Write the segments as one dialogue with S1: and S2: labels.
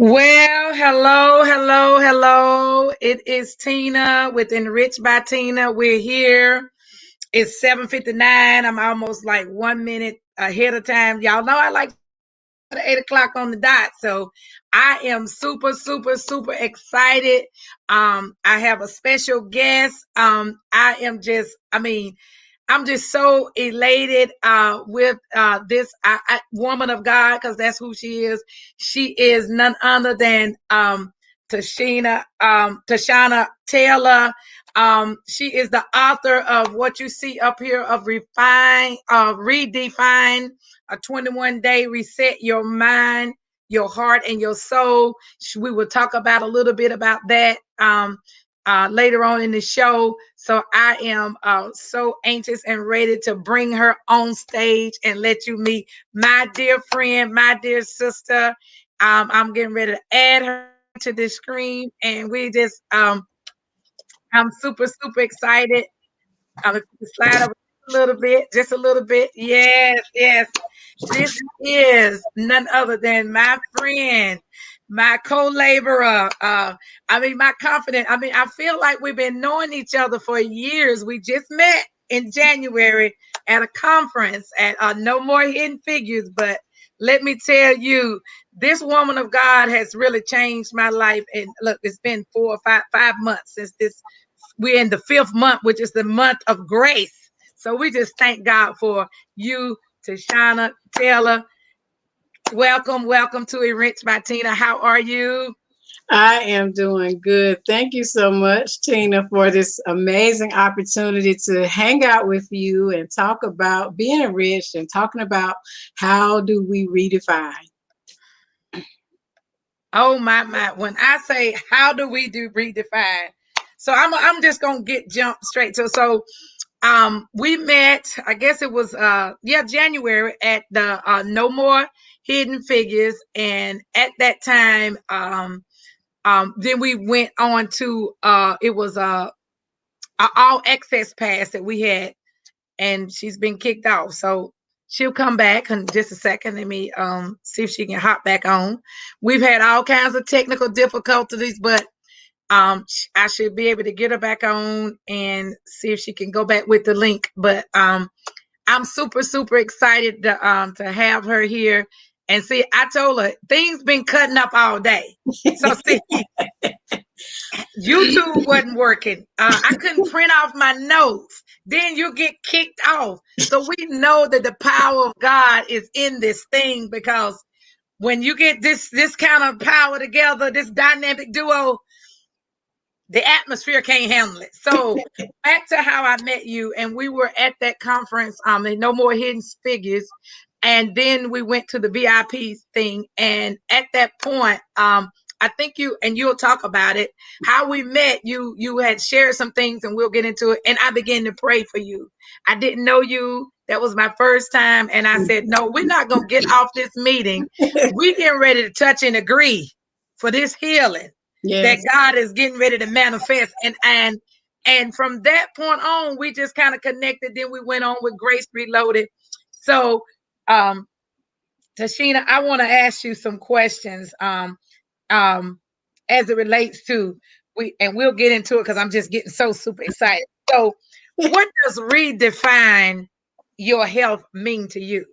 S1: Well, hello, hello, hello. It is Tina with Enriched by Tina. We're here. It's 7:59. I'm almost like 1 minute ahead of time. Y'all know I like 8 o'clock on the dot. So I am super, super, super excited. I have a special guest. I'm just so elated with this woman of God, because that's who she is. She is none other than Tschannen Taylor. She is the author of what you see up here of Redefine, a 21-day reset your mind, your heart, and your soul. We will talk about a little bit about that later on in the show. So I am so anxious and ready to bring her on stage and let you meet my dear friend, my dear sister. I'm getting ready to add her to the screen, and I'm super, super excited. If you can slide over a little bit, just a little bit. Yes, yes. This is none other than my friend, my co-laborer. My confidant. I feel like we've been knowing each other for years. We just met in January at a conference at No More Hidden Figures. But let me tell you, this woman of God has really changed my life. And look, it's been 5 months since this. We're in the 5th month, which is the month of grace. So we just thank God for you, Tschannen Taylor. Welcome, welcome to Enriched by Tina. How are you?
S2: I am doing good. Thank you so much, Tina, for this amazing opportunity to hang out with you and talk about being enriched and talking about how do we redefine.
S1: Oh my. When I say how do we do redefine? So I'm just gonna get jump straight to we met, I guess it was January at the No More Hidden Figures. And at that time, then we went on to it was a all access pass that we had, and she's been kicked off. So she'll come back in just a second. Let me see if she can hop back on. We've had all kinds of technical difficulties, but I should be able to get her back on and see if she can go back with the link. But I'm super, super excited to have her here. And see, I told her things been cutting up all day. So see, YouTube wasn't working. I couldn't print off my notes. Then you get kicked off. So we know that the power of God is in this thing, because when you get this kind of power together, this dynamic duo, the atmosphere can't handle it. So back to how I met you, and we were at that conference, in No More Hidden Figures, and then we went to the VIP thing. And at that point, I think you'll talk about it. How we met, you had shared some things, and we'll get into it. And I began to pray for you. I didn't know you. That was my first time, and I said, "No, we're not gonna get off this meeting. We getting ready to touch and agree for this healing that
S2: Yes.
S1: God is getting ready to manifest." And from that point on, we just kind of connected. Then we went on with Grace Reloaded. So, um, Tashina, I want to ask you some questions um, as it relates to we'll get into it, because I'm just getting so super excited. So, what does redefine your health mean to you?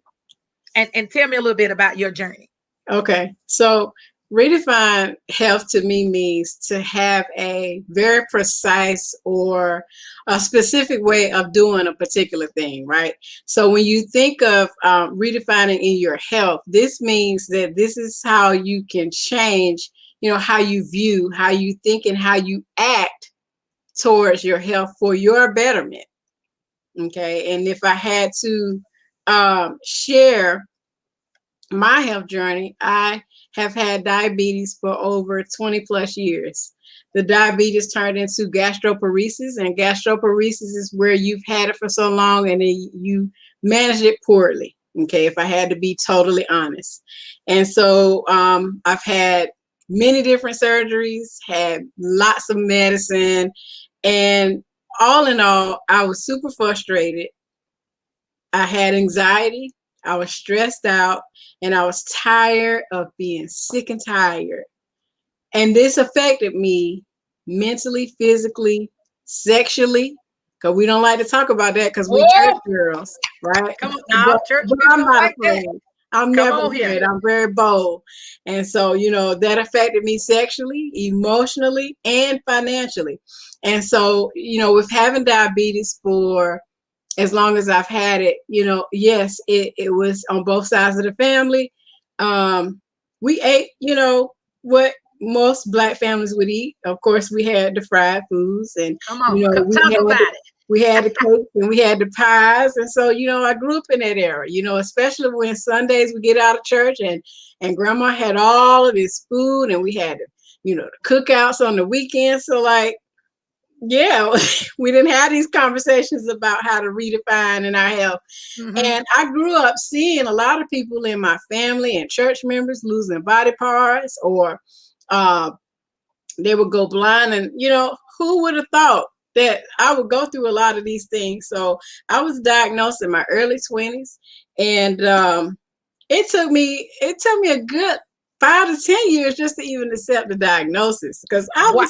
S1: And tell me a little bit about your journey.
S2: Okay. So redefine health to me means to have a very precise or a specific way of doing a particular thing, right? So when you think of redefining in your health, this means that this is how you can change, how you view, how you think, and how you act towards your health for your betterment. Okay. And if I had to share my health journey, I have had diabetes for over 20 plus years. The diabetes turned into gastroparesis, and gastroparesis is where you've had it for so long and you manage it poorly. Okay, if I had to be totally honest. And so I've had many different surgeries, had lots of medicine, and all in all, I was super frustrated. I had anxiety, I was stressed out, and I was tired of being sick and tired And this affected me mentally, physically, sexually, because we don't like to talk about that because we church
S1: Oh,
S2: girls, right?
S1: come on
S2: But,
S1: now, church
S2: but
S1: people
S2: I'm
S1: don't
S2: not
S1: like that.
S2: afraid. I'm
S1: Come
S2: never
S1: on here.
S2: afraid. I'm very bold. And so, that affected me sexually, emotionally, and financially. And so, with having diabetes for as long as I've had it, yes, it was on both sides of the family. We ate, what most Black families would eat. Of course, we had the fried foods, and
S1: Come on.
S2: we
S1: Talk
S2: had
S1: about it.
S2: the cakes and we had the pies. And so, I grew up in that era. Especially when Sundays we get out of church and Grandma had all of this food, and we had the cookouts on the weekends. So, like, yeah, we didn't have these conversations about how to redefine in our health.
S1: Mm-hmm.
S2: And I grew up seeing a lot of people in my family and church members losing body parts, or they would go blind. And, who would have thought that I would go through a lot of these things? So I was diagnosed in my early 20s. And it took me a good 5 to 10 years just to even accept the diagnosis, because
S1: Wow.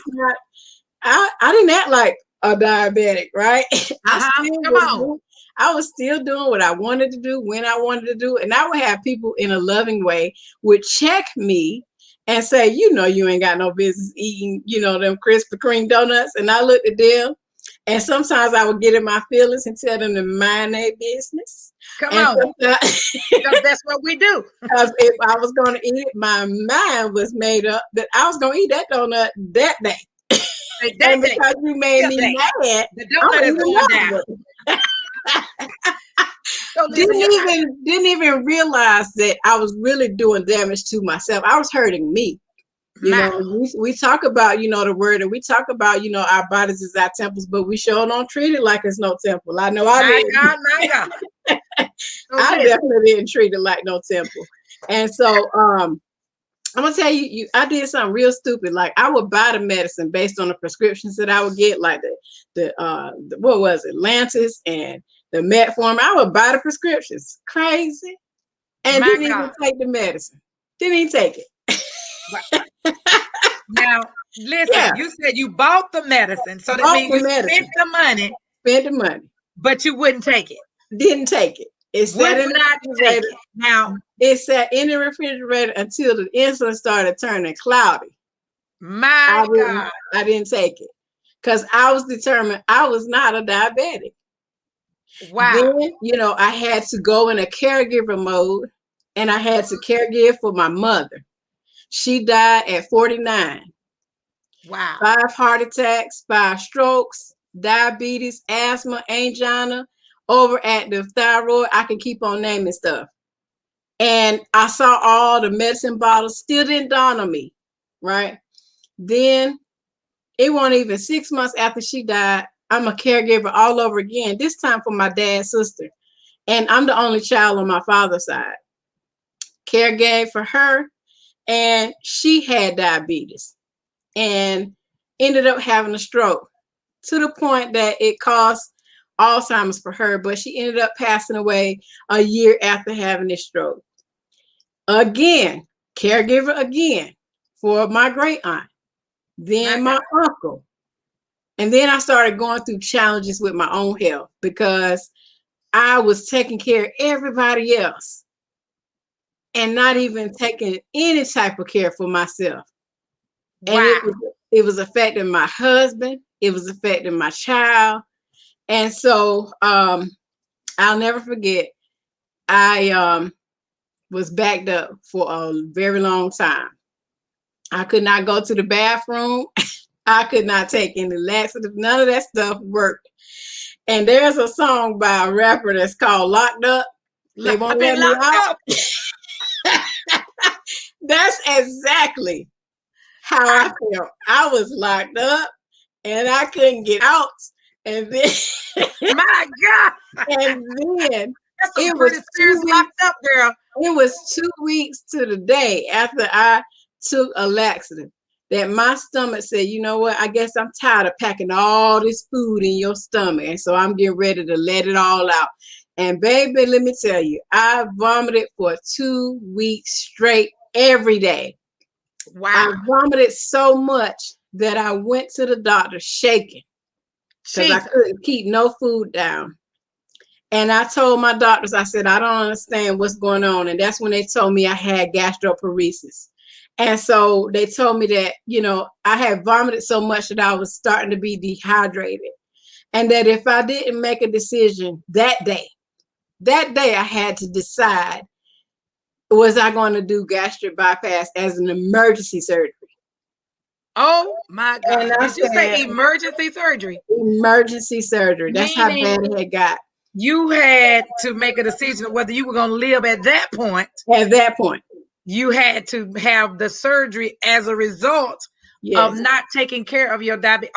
S2: I didn't act like a diabetic, right?
S1: Come on.
S2: I was still doing what I wanted to do when I wanted to do. And I would have people in a loving way would check me and say, you ain't got no business eating, them Krispy Kreme donuts. And I looked at them, and sometimes I would get in my feelings and tell them to mind their business.
S1: Come
S2: And
S1: on. Because that's what we do.
S2: because if I was going to eat it, my mind was made up that I was going to eat that donut that day. And because you made me mad,
S1: the donut is going down. So
S2: didn't even realize that I was really doing damage to myself. I was hurting me. We talk about, the word, and we talk about, our bodies as our temples, but we sure don't treat it like it's no temple. I know I did.
S1: My God.
S2: I definitely didn't treat it like no temple. And so I'm gonna tell you, I did something real stupid. Like, I would buy the medicine based on the prescriptions that I would get, like the what was it, Lantus and the Metformin. I would buy the prescriptions, crazy, and didn't even take the medicine. Didn't even take it.
S1: Now, listen, you said you bought the medicine, so that means you spent the money.
S2: Spent the money,
S1: but you wouldn't take it.
S2: Didn't take it. It sat in the refrigerator.
S1: Now,
S2: it sat in the refrigerator until the insulin started turning cloudy.
S1: My God.
S2: I didn't take it because I was determined I was not a diabetic.
S1: Wow.
S2: Then, I had to go in a caregiver mode, and I had to caregive for my mother. She died at 49.
S1: Wow.
S2: 5 heart attacks, 5 strokes, diabetes, asthma, angina, overactive thyroid. I can keep on naming stuff. And I saw all the medicine bottles, still didn't dawn on me, right? Then it wasn't even 6 months after she died, I'm a caregiver all over again, this time for my dad's sister. And I'm the only child on my father's side. Caregave for her, and she had diabetes and ended up having a stroke to the point that it caused Alzheimer's for her, but she ended up passing away a year after having this stroke. Again, caregiver again for my great aunt, then my uncle. And then I started going through challenges with my own health because I was taking care of everybody else and not even taking any type of care for myself. Wow. And it was affecting my husband. It was affecting my child. And so I'll never forget, I was backed up for a very long time. I could not go to the bathroom. I could not take any laxative. None of that stuff worked. And there's a song by a rapper that's called Locked Up. They won't let me out. That's exactly how I felt. I was locked up and I couldn't get out. And then
S1: my God.
S2: And then
S1: it was 2 weeks, locked up, girl.
S2: It was 2 weeks to the day after I took a laxative that my stomach said, you know what, I guess I'm tired of packing all this food in your stomach. And so I'm getting ready to let it all out. And baby, let me tell you, I vomited for 2 weeks straight every day. I
S1: Wow.
S2: vomited so much that I went to the doctor shaking because I
S1: Jesus.
S2: couldn't keep no food down. And I told my doctors, I said, I don't understand what's going on. And that's when they told me I had gastroparesis. And so they told me that, I had vomited so much that I was starting to be dehydrated. And that if I didn't make a decision that day I had to decide, was I going to do gastric bypass as an emergency surgery?
S1: Oh my
S2: And
S1: God.
S2: I
S1: Did you say
S2: said,
S1: emergency surgery?
S2: emergency surgery. That's how
S1: Meaning
S2: bad it had got
S1: you had to make a decision of whether you were going to live at that point.
S2: at that point.
S1: You had to have the surgery as a result of
S2: Yes.
S1: not taking care of your diabetes.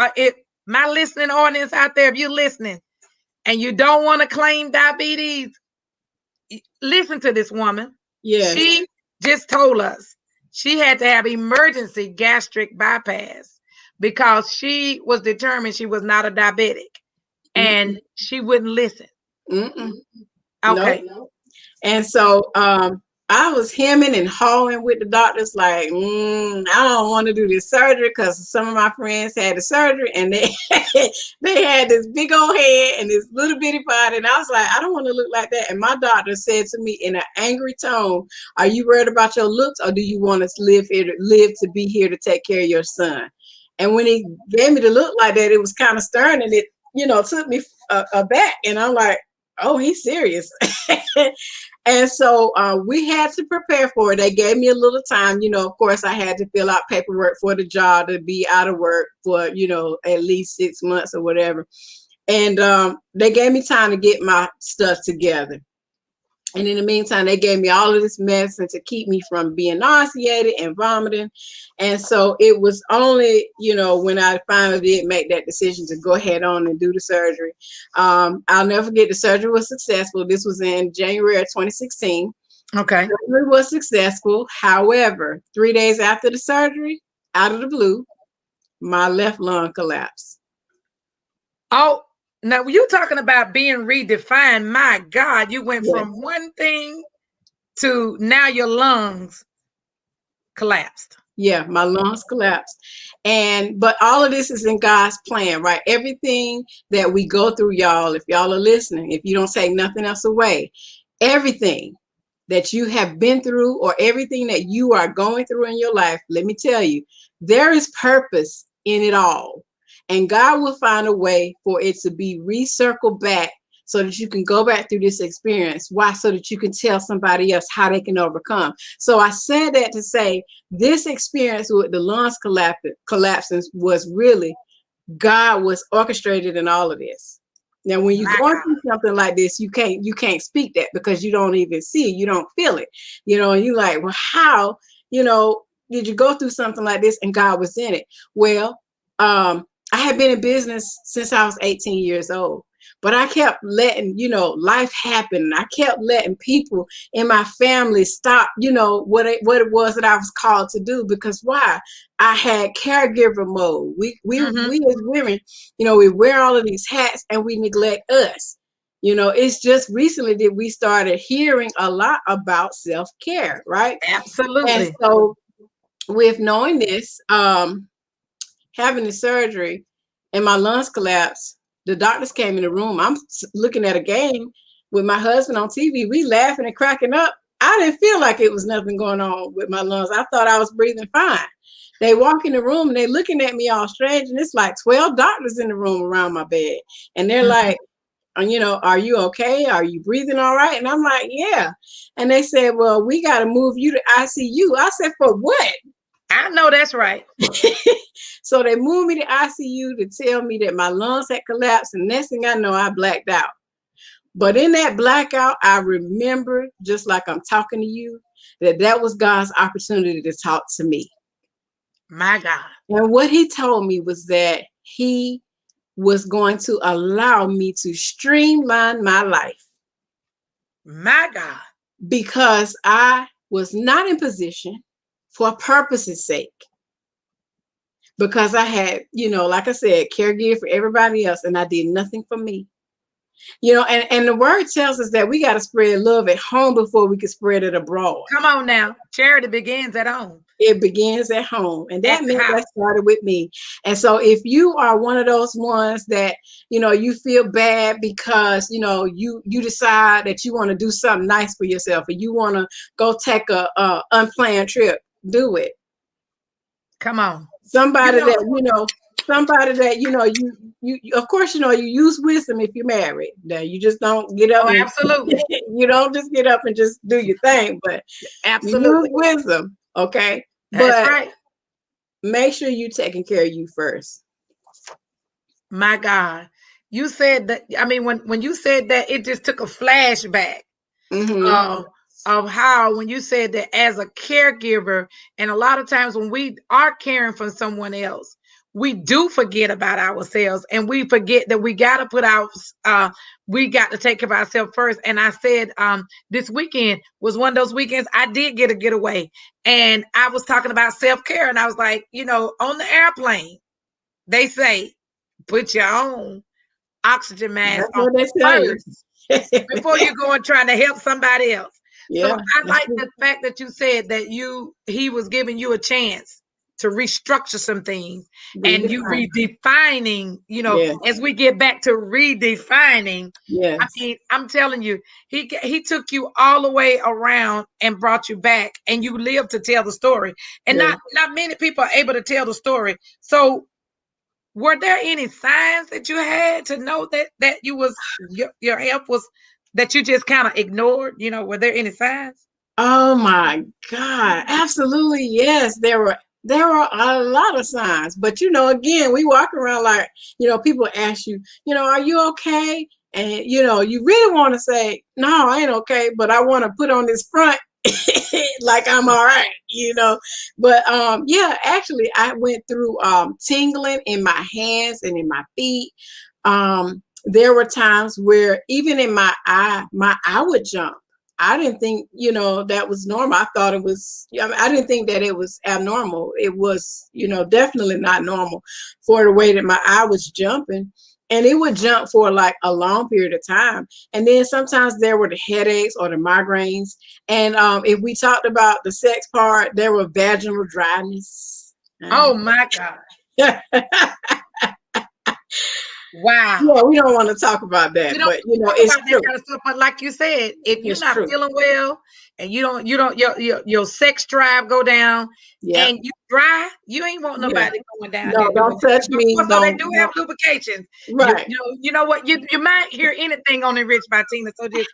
S1: My listening audience out there, if you're listening and you don't want to claim diabetes, listen to this woman.
S2: Yes.
S1: She just told us she had to have emergency gastric bypass because she was determined she was not a diabetic and
S2: Mm-mm.
S1: she wouldn't listen.
S2: Mm-mm.
S1: Okay.
S2: Nope. And so I was hemming and hawing with the doctors, like, I don't want to do this surgery because some of my friends had the surgery and they they had this big old head and this little bitty body. And I was like, I don't want to look like that. And my doctor said to me in an angry tone, are you worried about your looks or do you want to live to be here to take care of your son? And when he gave me the look like that, it was kind of stern and it, took me aback. And I'm like, oh, he's serious. And so we had to prepare for it. They gave me a little time. Of course, I had to fill out paperwork for the job to be out of work for, at least 6 months or whatever. And they gave me time to get my stuff together. And in the meantime, they gave me all of this medicine to keep me from being nauseated and vomiting. And so it was only, when I finally did make that decision to go ahead on and do the surgery. I'll never forget, the surgery was successful. This was in January of 2016.
S1: Okay.
S2: The surgery was successful. However, 3 days after the surgery, out of the blue, my left lung collapsed.
S1: Oh, now you talking about being redefined. My God, you went
S2: Yes.
S1: from one thing to now your lungs collapsed.
S2: Yeah, my lungs collapsed. But all of this is in God's plan, right? Everything that we go through, y'all, if y'all are listening, if you don't take nothing else away, everything that you have been through or everything that you are going through in your life, let me tell you, there is purpose in it all. And God will find a way for it to be recircled back so that you can go back through this experience. Why? So that you can tell somebody else how they can overcome. So I said that to say this experience with the lungs collapsing was really God was orchestrated in all of this. Now, when you're
S1: My
S2: going
S1: God.
S2: through something like this, you can't speak that because you don't even see it, you don't feel it, and you're like, well, how, did you go through something like this and God was in it? Well, I had been in business since I was 18 years old. But I kept letting, life happen. I kept letting people in my family stop, what it was that I was called to do. Because why? I had caregiver mode. We as women, we wear all of these hats and we neglect us. It's just recently that we started hearing a lot about self-care, right? And
S1: Absolutely.
S2: so with knowing this, having the surgery and my lungs collapsed, the doctors came in the room. I'm looking at a game with my husband on TV. We laughing and cracking up. I didn't feel like it was nothing going on with my lungs. I thought I was breathing fine. They walk in the room and they looking at me all strange. And it's like 12 doctors in the room around my bed. And they're like, are you okay? Are you breathing all right? And I'm like, yeah. And they said, well, we got to move you to ICU. I said, for what?
S1: I know that's right.
S2: So they moved me to ICU to tell me that my lungs had collapsed. And next thing I know, I blacked out. But in that blackout, I remember, just like I'm talking to you, that was God's opportunity to talk to me.
S1: My God.
S2: And what he told me was that he was going to allow me to streamline my life.
S1: My God.
S2: Because I was not in position for purpose's sake. Because I had, like I said, caregiver for everybody else, and I did nothing for me. And the word tells us that we got to spread love at home before we can spread it abroad.
S1: Come on now. Charity begins at home.
S2: It begins at home. And
S1: At
S2: that
S1: the
S2: meant
S1: house.
S2: that started with me. And so if you are one of those ones that, you feel bad because, you decide that you want to do something nice for yourself, or you want to go take a unplanned trip, do it.
S1: Come on. You
S2: Somebody
S1: know,
S2: that, somebody that, you of course, you use wisdom if you're married. Now you just don't get up
S1: oh,
S2: and
S1: absolutely.
S2: you don't just get up and just do your thing, but you use
S1: Absolutely.
S2: wisdom. Okay.
S1: That's
S2: But
S1: right.
S2: make sure you taking care of you first.
S1: My God. You said that, I mean, when you said that, it just took a flashback
S2: Mm-hmm.
S1: of of how when you said that as a caregiver, and a lot of times when we are caring for someone else, we do forget about ourselves, and we forget that we got to put out we got to take care of ourselves first. And I said this weekend was one of those weekends I did get a getaway, and I was talking about self-care, and I was like, on the airplane they say put your own oxygen mask
S2: That's
S1: on
S2: what they tell you.
S1: first before you go and trying to help somebody else. So
S2: Yeah.
S1: I like the fact that you said that he was giving you a chance to restructure some things, and you
S2: Redefine.
S1: redefining,
S2: Yes.
S1: as we get back to redefining. I
S2: Yes.
S1: mean, I'm telling you, he took you all the way around and brought you back, and you lived to tell the story. And
S2: Yeah.
S1: not many people are able to tell the story. So were there any signs that you had to know that you was your health was that you just kind of ignored? Were there any signs?
S2: Oh my God. Absolutely. Yes. There were a lot of signs. But again, we walk around like, people ask you, are you okay? And you really want to say, no, I ain't okay, but I want to put on this front like I'm all right. But yeah, actually I went through tingling in my hands and in my feet. There were times where even in my eye would jump. I didn't think, that was normal. I thought it was, I didn't think that it was abnormal. It was, definitely not normal for the way that my eye was jumping. And it would jump for like a long period of time. And then sometimes there were the headaches or the migraines. And if we talked about the sex part, there were vaginal dryness.
S1: Oh my God.
S2: Yeah,
S1: Wow.
S2: we don't want to talk about
S1: We
S2: that,
S1: don't
S2: but
S1: talk
S2: it's
S1: about that
S2: true.
S1: kind of stuff, but like you said, if you're
S2: It's
S1: not
S2: true.
S1: feeling well, and you don't your sex drive go down,
S2: Yep.
S1: and you dry, you ain't want
S2: Yeah.
S1: nobody going down
S2: No,
S1: there doing
S2: don't
S1: that.
S2: touch
S1: Of
S2: me.
S1: course, so they do have
S2: Don't.
S1: lubrication.
S2: Right.
S1: You know what? You might hear anything on Enriched by Tina, so just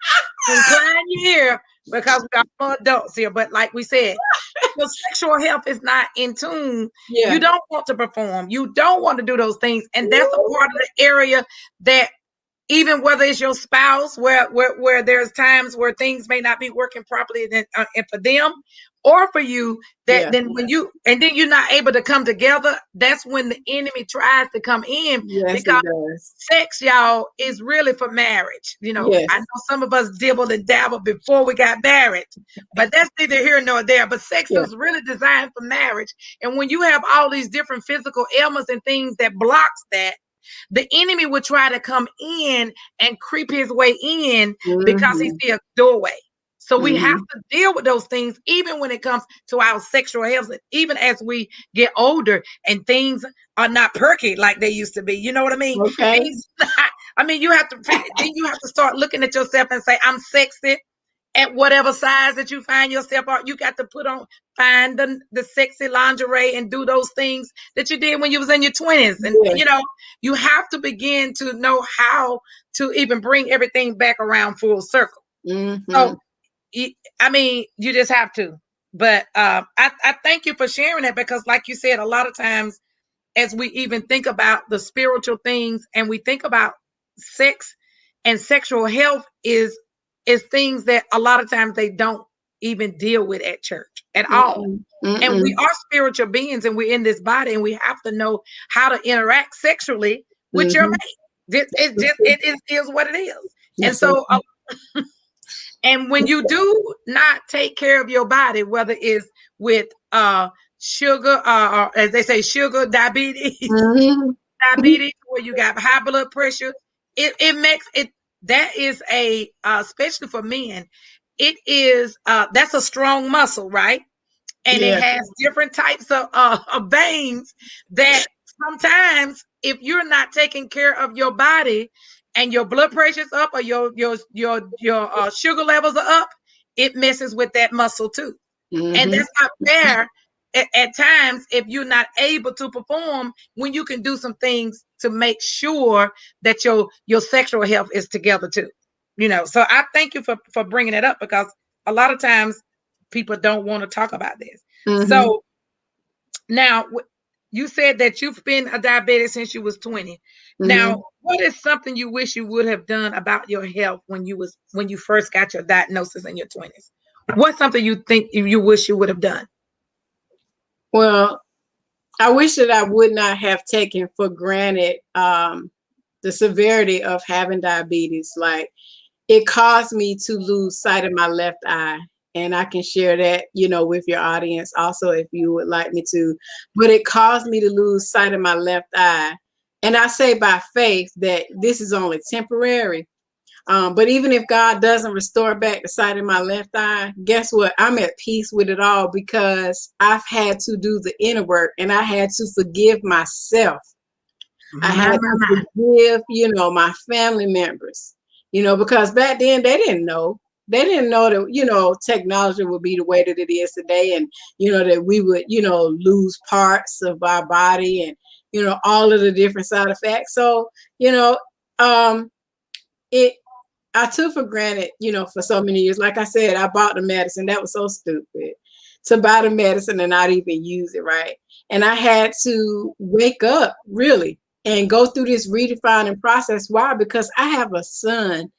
S1: incline your ear because we got more adults here. But like we said, your sexual health is not in tune. You
S2: Yeah.
S1: don't want to perform. You don't want to do those things, and that's a part of the area that even whether it's your spouse where there's times where things may not be working properly and for them or for you, that
S2: Yeah.
S1: then when you and then you're not able to come together, that's when the enemy tries to come in,
S2: Yes,
S1: because
S2: it does.
S1: sex, y'all, is really for marriage. I know
S2: Yes.
S1: some of us dibbled and dabbled before we got married, but that's neither here nor there. But sex
S2: Yeah.
S1: is really designed for marriage, and when you have all these different physical ailments and things that blocks that, the enemy would try to come in and creep his way in because he
S2: Mm-hmm.
S1: see a doorway. So we have
S2: Mm-hmm.
S1: to deal with those things, even when it comes to our sexual health, even as we get older and things are not perky like they used to be. You know what I mean?
S2: Okay.
S1: Things, I mean, you have to start looking at yourself and say, I'm sexy at whatever size that you find yourself on. You got to find the sexy lingerie and do those things that you did when you was in your 20s. And
S2: Yeah.
S1: you have to begin to know how to even bring everything back around full circle.
S2: Mm-hmm.
S1: So I mean, you just have to. But I thank you for sharing that, because like you said, a lot of times as we even think about the spiritual things and we think about sex and sexual health is things that a lot of times they don't even deal with at church at all.
S2: Mm-mm.
S1: And we
S2: Mm-mm.
S1: are spiritual beings, and we're in this body, and we have to know how to interact sexually with your
S2: Mm-hmm.
S1: mate. It
S2: That's
S1: just
S2: so
S1: it is what it is. And
S2: that's so
S1: so and when you do not take care of your body, whether it's with sugar, or as they say, sugar diabetes,
S2: mm-hmm.
S1: diabetes, where you got high blood pressure, it makes it, that is especially for men, it is that's a strong muscle, right? and it
S2: Yeah.
S1: has different types of veins that sometimes if you're not taking care of your body and your blood pressure's up or your sugar levels are up, it messes with that muscle too. And
S2: Mm-hmm.
S1: that's not fair at times if you're not able to perform when you can do some things to make sure that your sexual health is together too. So I thank you for bringing it up because a lot of times people don't want to talk about this.
S2: Mm-hmm.
S1: So now you said that you've been a diabetic since you was 20.
S2: Mm-hmm.
S1: Now, what is something you wish you would have done about your health when you first got your diagnosis in your 20s? What's something you think you wish you would have done?
S2: Well, I wish that I would not have taken for granted the severity of having diabetes. Like, it caused me to lose sight of my left eye. And I can share that, with your audience also if you would like me to. But it caused me to lose sight of my left eye. And I say by faith that this is only temporary. But even if God doesn't restore back the sight of my left eye, guess what? I'm at peace with it all because I've had to do the inner work and I had to forgive myself. I
S1: My,
S2: had
S1: my,
S2: to
S1: my.
S2: forgive, my family members, because back then they didn't know. They didn't know that, technology would be the way that it is today and, that we would, lose parts of our body and, all of the different side effects. So, um, it, I took for granted, for so many years. Like I said, I bought the medicine. That was so stupid to buy the medicine and not even use it, right? And I had to wake up really and go through this redefining process. Why? Because I have a son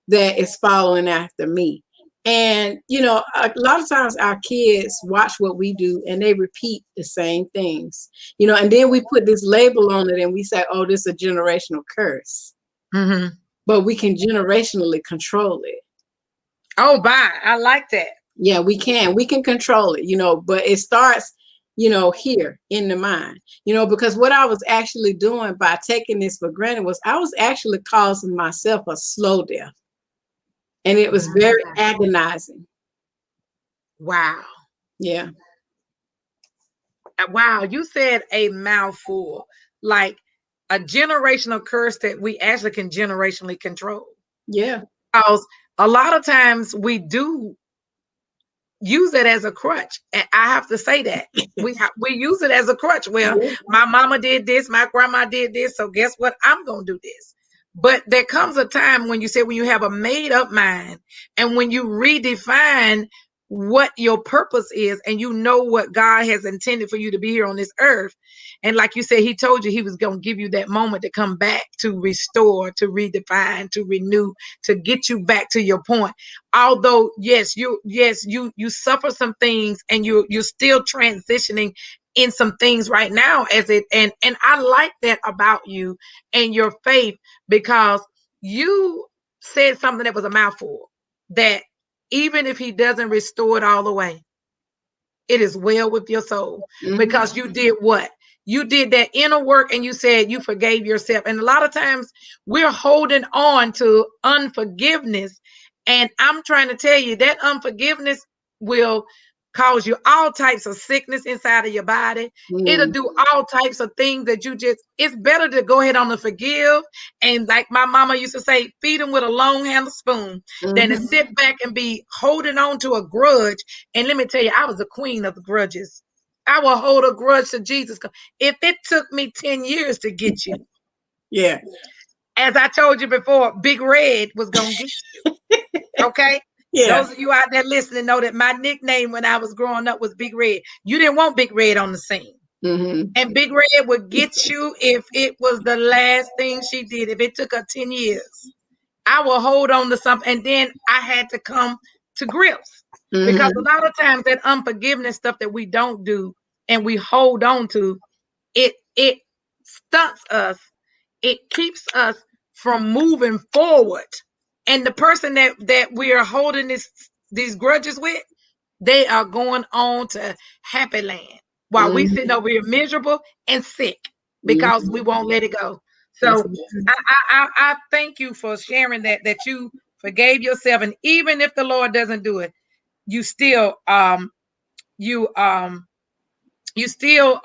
S2: that is following after me. And, a lot of times our kids watch what we do and they repeat the same things, and then we put this label on it and we say, oh, this is a generational curse,
S1: Mm-hmm.
S2: but we can generationally control it.
S1: Oh, bye. I like that.
S2: Yeah, we can control it, but it starts, here in the mind, because what I was actually doing by taking this for granted was I was actually causing myself a slow death. And it was very agonizing.
S1: Wow.
S2: Yeah.
S1: Wow. You said a mouthful, like a generational curse that we actually can generationally control.
S2: Yeah.
S1: Because a lot of times we do use it as a crutch. And I have to say that we use it as a crutch. Well,
S2: Yeah.
S1: my mama did this, my grandma did this, so guess what? I'm gonna do this. But there comes a time when you have a made up mind and when you redefine what your purpose is and you know what God has intended for you to be here on this earth. And like you said, he told you he was going to give you that moment to come back, to restore, to redefine, to renew, to get you back to your point. Although you suffer some things and you're still transitioning in some things right now as it and I like that about you and your faith because you said something that was a mouthful, that even if he doesn't restore it all the way, it is well with your soul
S2: Mm-hmm.
S1: because you did what? You did that inner work and you said you forgave yourself. And a lot of times we're holding on to unforgiveness. And I'm trying to tell you that unforgiveness will cause you all types of sickness inside of your body. It'll
S2: Mm-hmm.
S1: do all types of things that it's better to go ahead on and forgive. And like my mama used to say, feed them with a long handled spoon than to
S2: Mm-hmm.
S1: sit back and be holding on to a grudge. And let me tell you, I was the queen of the grudges. I will hold a grudge to Jesus. If it took me 10 years to get you,
S2: Yeah.
S1: as I told you before, Big Red was going to get you. Okay?
S2: Yeah.
S1: Those of you out there listening know that my nickname when I was growing up was Big Red. You didn't want Big Red on the scene.
S2: Mm-hmm.
S1: And Big Red would get you if it was the last thing she did. If it took her 10 years, I will hold on to something. And then I had to come to grips because a
S2: Mm-hmm.
S1: lot of times that unforgiveness stuff that we don't do and we hold on to, it stunts us. It keeps us from moving forward. And the person that we are holding these grudges with, they are going on to happy land while we
S2: Mm-hmm.
S1: sitting over here miserable and sick because
S2: Mm-hmm.
S1: we won't let it go.
S2: Yes.
S1: So I thank you for sharing that you forgave yourself, and even if the Lord doesn't do it, you still you you still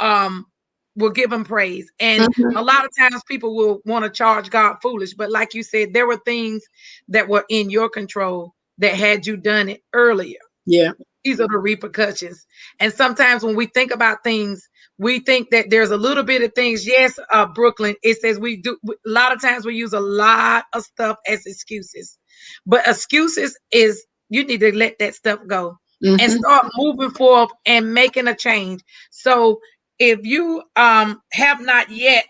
S1: will give him praise. And
S2: Mhm.
S1: a lot of times people will want to charge God foolish, but like you said, there were things that were in your control that had you done it earlier.
S2: Yeah.
S1: These are the repercussions. And sometimes when we think about things, we think that there's a little bit of things. Yes, Brooklyn, it says we do a lot of times we use a lot of stuff as excuses. But excuses is you need to let that stuff go and
S2: Mhm.
S1: start moving forward and making a change. So if you have not yet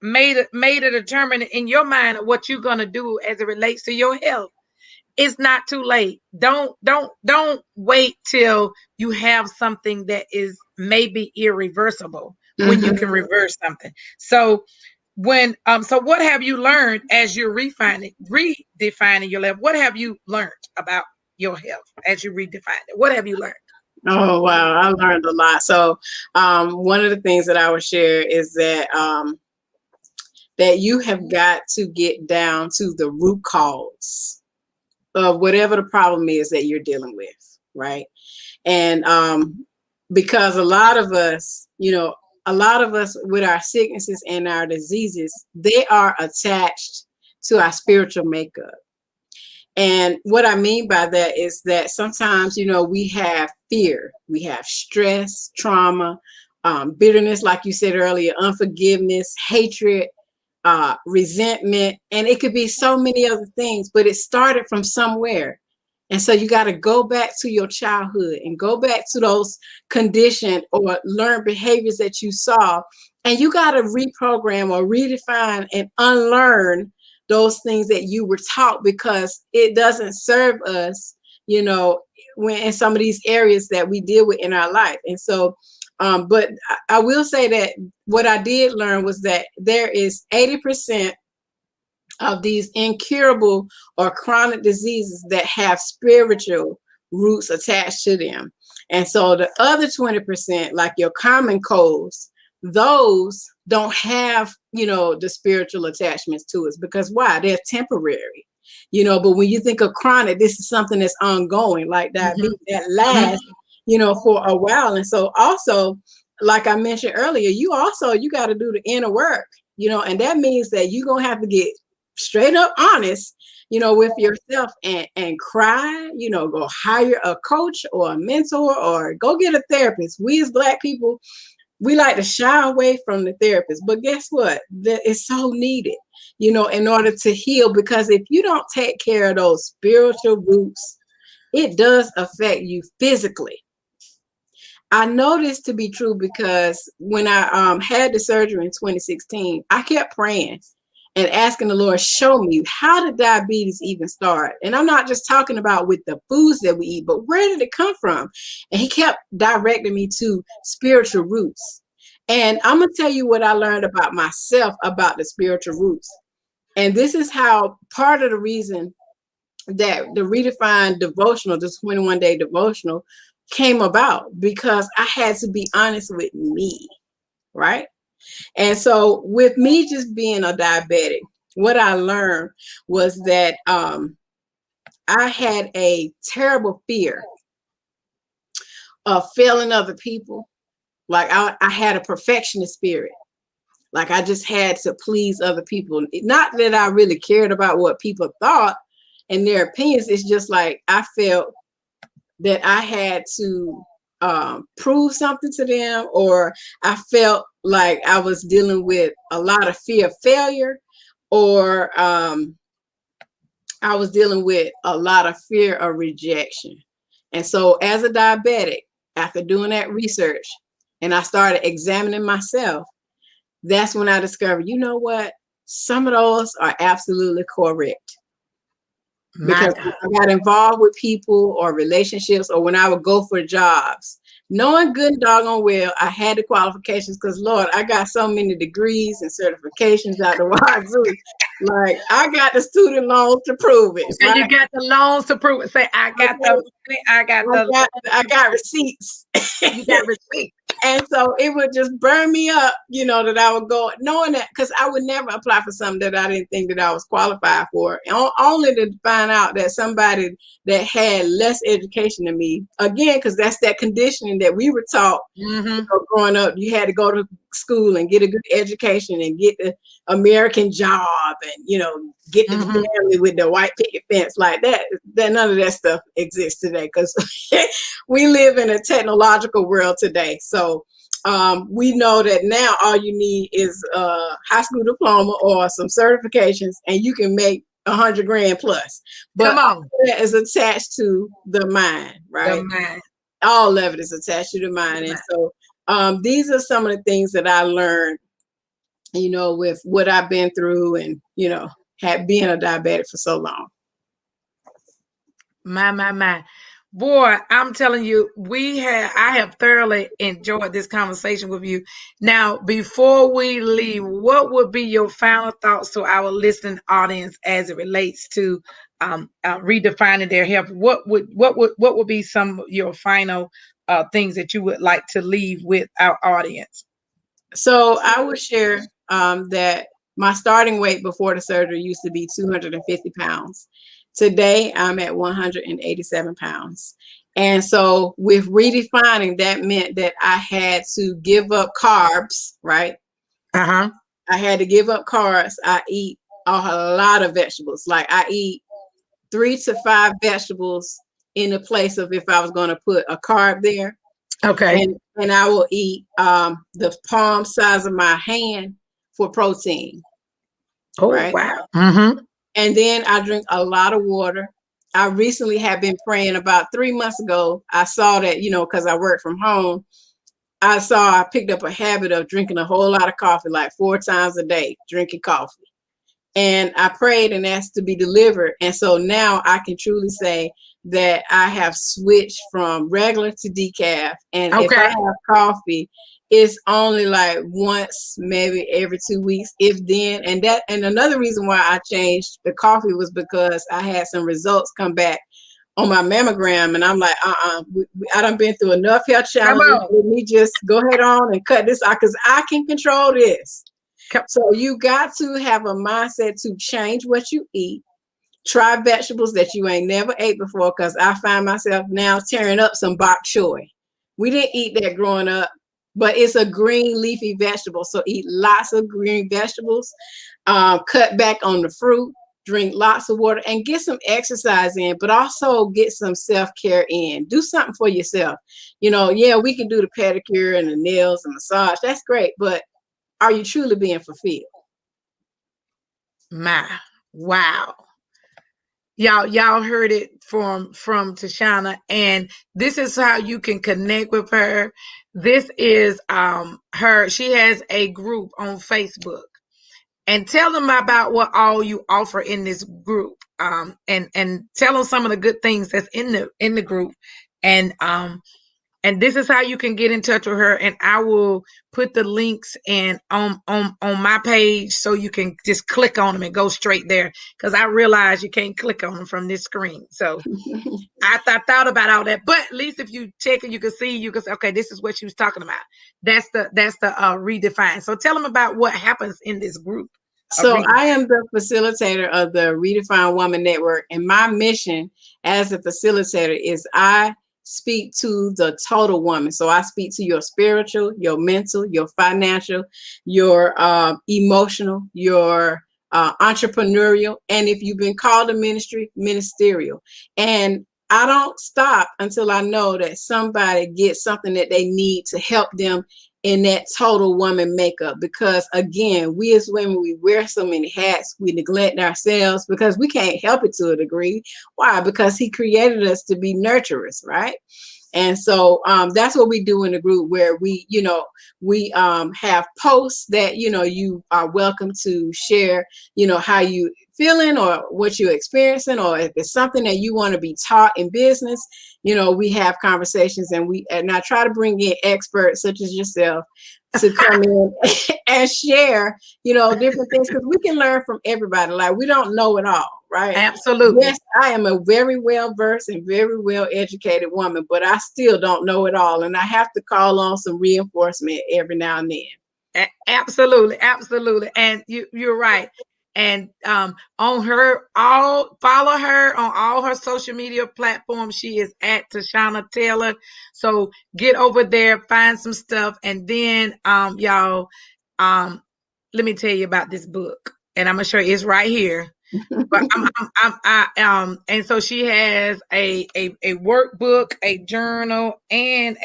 S1: made a determination in your mind of what you're gonna do as it relates to your health, it's not too late. Don't wait till you have something that is maybe irreversible when you
S2: Mhm.
S1: can reverse something. So when so what have you learned as you're redefining your life? What have you learned about your health as you redefine it? What have you learned?
S2: Oh wow, I learned a lot. So one of the things that I would share is that you have got to get down to the root cause of whatever the problem is that you're dealing with, right? And because a lot of us, a lot of us with our sicknesses and our diseases, they are attached to our spiritual makeup. And what I mean by that is that sometimes, we have fear, we have stress, trauma, bitterness, like you said earlier, unforgiveness, hatred, resentment, and it could be so many other things, but it started from somewhere. And so you got to go back to your childhood and go back to those conditioned or learned behaviors that you saw. And you got to reprogram or redefine and unlearn those things that you were taught because it doesn't serve us, when in some of these areas that we deal with in our life. And so, but I will say that what I did learn was that there is 80% of these incurable or chronic diseases that have spiritual roots attached to them. And so the other 20%, like your common colds, those don't have, the spiritual attachments to us because why? They're temporary. But when you think of chronic, this is something that's ongoing, like
S1: Mhm.
S2: diabetes that
S1: Mhm.
S2: lasts, for a while. And so also, like I mentioned earlier, you got to do the inner work, and that means that you're going to have to get straight up honest, with yourself and cry, go hire a coach or a mentor or go get a therapist. We as Black people, we like to shy away from the therapist, but guess what? That is so needed, in order to heal, because if you don't take care of those spiritual roots, it does affect you physically. I know this to be true because when I had the surgery in 2016, I kept praying and asking the Lord, show me, how did diabetes even start? And I'm not just talking about with the foods that we eat, but where did it come from? And he kept directing me to spiritual roots. And I'm going to tell you what I learned about myself about the spiritual roots. And this is how part of the reason that the Redefined devotional, this 21-day devotional, came about, because I had to be honest with me, right? And so with me just being a diabetic, what I learned was that I had a terrible fear of failing other people. Like I had a perfectionist spirit. Like I just had to please other people. Not that I really cared about what people thought and their opinions. It's just like I felt that I had to prove something to them, or I felt like I was dealing with a lot of fear of failure, or I was dealing with a lot of fear of rejection. And so as a diabetic, after doing that research and I started examining myself, that's when I discovered, you know what? Some of those are absolutely correct.
S1: My
S2: Because
S1: God.
S2: I got involved with people or relationships, or when I would go for jobs, knowing good and doggone well I had the qualifications, because Lord, I got so many degrees and certifications out the wazoo. Like I got the student loans to prove it,
S1: And you
S2: right?
S1: got the loans to prove it. Say, I got the
S2: Okay.
S1: money, I got the
S2: I got receipts.
S1: you got receipts.
S2: And so it would just burn me up, that I would go knowing that, because I would never apply for something that I didn't think that I was qualified for. Only to find out that somebody that had less education than me, again, because that's that conditioning that we were taught growing up. You had to go to school and get a good education and get the American job and, get the family with the white picket fence like that. None of that stuff exists today, because we live in a technological world today. So we know that now all you need is a high school diploma or some certifications, and you can make $100 grand plus. But all that is attached to the mind, right?
S1: The mind.
S2: All of it is attached to the mind. And so these are some of the things that I learned, with what I've been through and, had been a diabetic for so long.
S1: My. Boy, I'm telling you, I have thoroughly enjoyed this conversation with you. Now, before we leave, what would be your final thoughts to our listening audience as it relates to redefining their health? What would be some of your final things that you would like to leave with our audience?
S2: So I would share that my starting weight before the surgery used to be 250 pounds. Today, I'm at 187 pounds. And so with redefining, that meant that I had to give up carbs, right? I had to give up carbs. I eat a lot of vegetables. Like I eat 3 to 5 vegetables in the place of if I was going to put a carb there.
S1: Okay.
S2: And I will eat the palm size of my hand for protein.
S1: Oh,
S2: right?
S1: Wow.
S2: And then I drink a lot of water. I recently have been praying. About 3 months ago, I saw that, because I work from home, I picked up a habit of drinking a whole lot of coffee, like 4 times a day, drinking coffee. And I prayed and asked to be delivered. And so now I can truly say that I have switched from regular to decaf. And if I have coffee, it's only like once, maybe every 2 weeks, if then. And another reason why I changed the coffee was because I had some results come back on my mammogram, and I'm like, I done been through enough health challenges. Let me just go ahead on and cut this out, because I can control this. So you got to have a mindset to change what you eat. Try vegetables that you ain't never ate before, because I find myself now tearing up some bok choy. We didn't eat that growing up, but it's a green leafy vegetable. So eat lots of green vegetables, cut back on the fruit, drink lots of water, and get some exercise in, but also get some self-care in. Do something for yourself. Yeah, we can do the pedicure and the nails and massage. That's great, but are you truly being fulfilled?
S1: Wow. Y'all heard it from Tschannen, and this is how you can connect with her. This is her. She has a group on Facebook, and tell them about what all you offer in this group. And tell them some of the good things that's in the group, and this is how you can get in touch with her. And I will put the links in on my page, so you can just click on them and go straight there, because I realize you can't click on them from this screen. So I thought about all that, but at least if you check it, you can say, okay, this is what she was talking about. That's the Redefine. So tell them about what happens in this group.
S2: So I am the facilitator of the Redefined Woman Network, and my mission as a facilitator is I speak to the total woman. So I speak to your spiritual, your mental, your financial, your emotional, your entrepreneurial, and if you've been called to ministry, ministerial. And I don't stop until I know that somebody gets something that they need to help them in that total woman makeup. Because again, we as women, we wear so many hats, we neglect ourselves because we can't help it to a degree. Why? Because he created us to be nurturers, right? And so that's what we do in the group, where we have posts that, you are welcome to share, how you feeling or what you're experiencing, or if it's something that you want to be taught in business, we have conversations, and I try to bring in experts such as yourself to come in and share, different things, because we can learn from everybody. Like, we don't know it all, right?
S1: Absolutely.
S2: Yes, I am a very well versed and very well educated woman, but I still don't know it all, and I have to call on some reinforcement every now and then.
S1: Absolutely, absolutely, and you're right. And on her, all follow her on all her social media platforms. She is at Tschannen Taylor. So get over there, find some stuff, and then y'all, let me tell you about this book, and I'm gonna show you. It's right here. But and so she has a workbook, a journal, and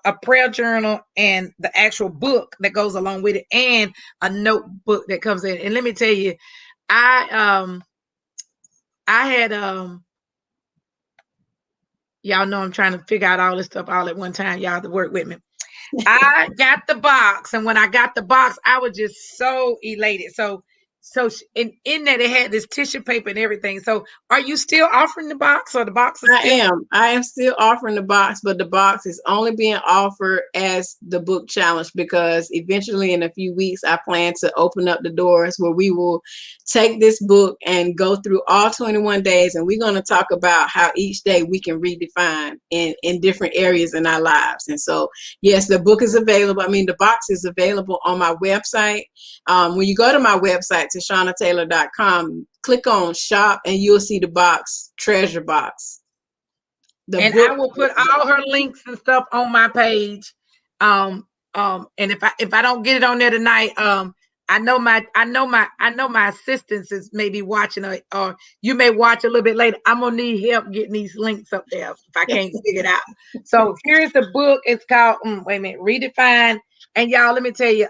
S1: a prayer journal, and the actual book that goes along with it, and a notebook that comes in. And let me tell you, I had y'all know I'm trying to figure out all this stuff all at one time. Y'all have to work with me. I got the box, and when I got the box, I was just so elated. So in that it had this tissue paper and everything. So are you still offering the box, or the box is still?
S2: I am still offering the box, but the box is only being offered as the book challenge, because eventually in a few weeks I plan to open up the doors where we will take this book and go through all 21 days, and we're going to talk about how each day we can redefine in different areas in our lives. And so, yes, the book is available. I mean, the box is available on my website. When you go to my website, TschannenTaylor.com, click on shop, and you'll see the box, treasure box.
S1: And I will put all her links and stuff on my page. And if I don't get it on there tonight, I know my assistants is maybe watching, or you may watch a little bit later. I'm gonna need help getting these links up there if I can't figure it out. So here's the book. It's called wait a minute, Redefine. And y'all, let me tell you,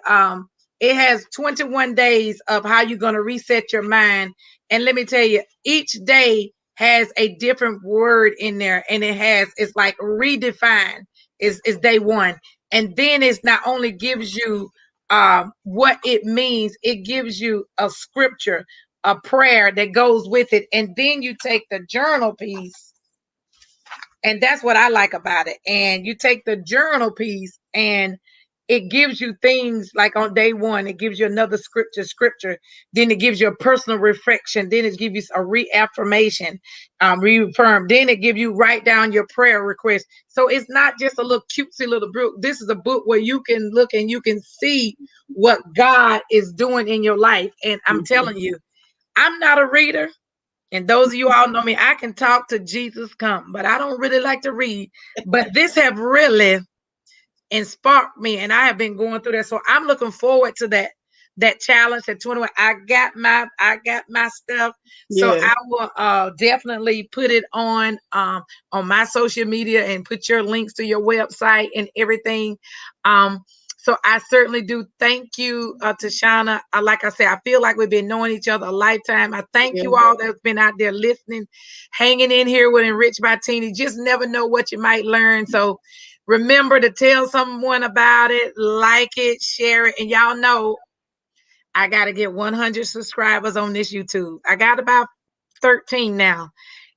S1: it has 21 days of how you're gonna reset your mind. And let me tell you, each day has a different word in there, and it's like redefine is day one. And then it's not only gives you what it means, it gives you a scripture, a prayer that goes with it. And then you take the journal piece, and that's what I like about it. And you take the journal piece, and it gives you things like on day one, it gives you another scripture. Then it gives you a personal reflection. Then it gives you a reaffirmation, reaffirm. Then it gives you write down your prayer request. So it's not just a little cutesy little book. This is a book where you can look and you can see what God is doing in your life. And I'm telling you, I'm not a reader. And those of you all know me, I can talk to Jesus come, but I don't really like to read. But this have really inspired me, and I have been going through that. So I'm looking forward to that challenge at 21. I got my stuff. So
S2: Yeah.
S1: I will definitely put it on my social media and put your links to your website and everything. So I certainly do thank you, Tschannen. Like I said, I feel like we've been knowing each other a lifetime. I thank you all that's been out there listening, hanging in here with Enriched by Tina. Just never know what you might learn. So remember to tell someone about it, like it, share it. And y'all know I got to get 100 subscribers on this YouTube. I got about 13 now.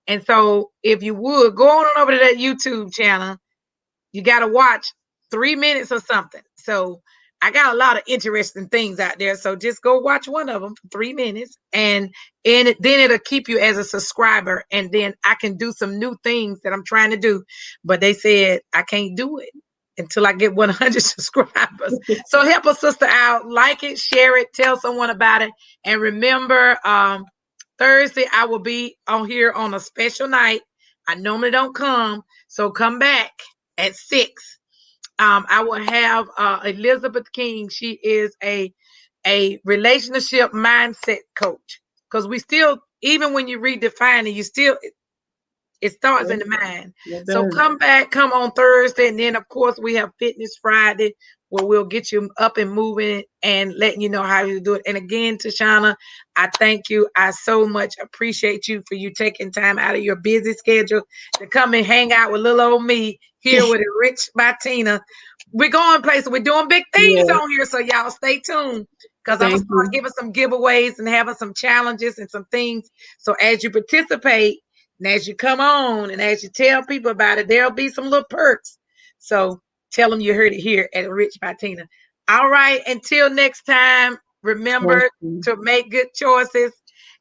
S1: And so if you would, go on over to that YouTube channel. You got to watch 3 minutes or something. So I got a lot of interesting things out there. So just go watch one of them for 3 minutes, and then it'll keep you as a subscriber. And then I can do some new things that I'm trying to do. But they said I can't do it until I get 100 subscribers. So help a sister out, like it, share it, tell someone about it. And remember, Thursday I will be on here on a special night. I normally don't come, so come back at 6. I will have Elizabeth King. She is a relationship mindset coach, because we still, even when you redefine it, you still, it starts in the mind. So come on Thursday. And then, of course, we have Fitness Friday, where we'll get you up and moving and letting you know how to do it. And again, Tschannen, I thank you. I so much appreciate you for you taking time out of your busy schedule to come and hang out with little old me here with Enriched by Tina. We're going places. We're doing big things on here. So y'all stay tuned, because I'm going to start giving some giveaways and having some challenges and some things. So as you participate, and as you come on and as you tell people about it, there'll be some little perks. So Tell them you heard it here at Rich by Tina. All right. Until next time,
S2: Thank
S1: remember
S2: you.
S1: to make good choices.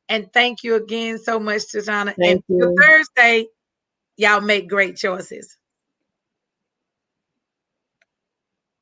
S1: And thank you again so much, Tschannen.
S2: Thank
S1: Until
S2: you.
S1: Thursday, y'all make great choices.